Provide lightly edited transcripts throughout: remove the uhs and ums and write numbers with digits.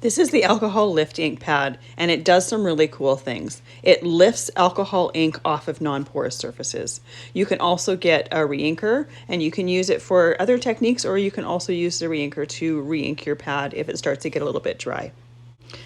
This is the alcohol lift ink pad, and it does some really cool things. It lifts alcohol ink off of non-porous surfaces. You can also get a reinker, and you can use it for other techniques, or you can also use the reinker to reink your pad if it starts to get a little bit dry.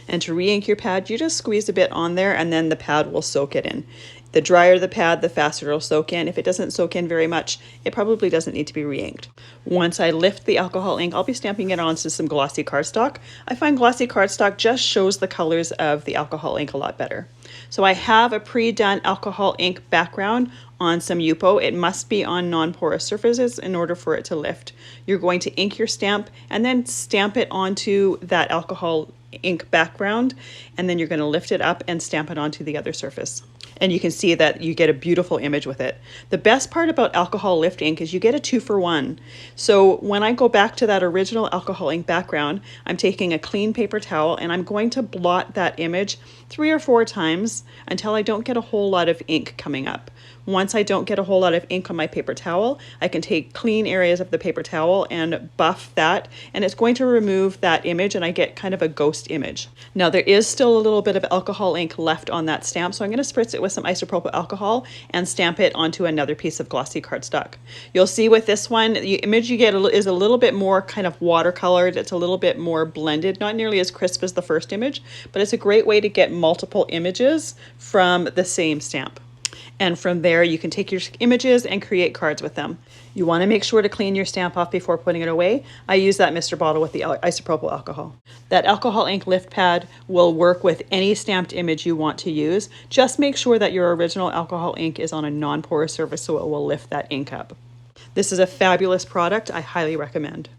And to re-ink your pad, you just squeeze a bit on there and then the pad will soak it in. The drier the pad, the faster it'll soak in. If it doesn't soak in very much, it probably doesn't need to be re-inked. Once I lift the alcohol ink, I'll be stamping it onto some glossy cardstock. I find glossy cardstock just shows the colors of the alcohol ink a lot better. So I have a pre-done alcohol ink background on some Yupo. It must be on non-porous surfaces in order for it to lift. You're going to ink your stamp and then stamp it onto that alcohol ink background, and then you're going to lift it up and stamp it onto the other surface. And you can see that you get a beautiful image with it. The best part about alcohol lift ink is you get a 2-for-1. So when I go back to that original alcohol ink background, I'm taking a clean paper towel and I'm going to blot that image 3 or 4 times until I don't get a whole lot of ink coming up. Once I don't get a whole lot of ink on my paper towel, I can take clean areas of the paper towel and buff that, and it's going to remove that image and I get kind of a ghost image. Now there is still a little bit of alcohol ink left on that stamp, so I'm going to spritz it with some isopropyl alcohol and stamp it onto another piece of glossy cardstock. You'll see with this one, the image you get is a little bit more kind of watercolored. It's a little bit more blended, not nearly as crisp as the first image, but it's a great way to get multiple images from the same stamp. And from there, you can take your images and create cards with them. You want to make sure to clean your stamp off before putting it away. I use that Mr. Bottle with the isopropyl alcohol. That alcohol ink lift pad will work with any stamped image you want to use. Just make sure that your original alcohol ink is on a non-porous surface so it will lift that ink up. This is a fabulous product. I highly recommend.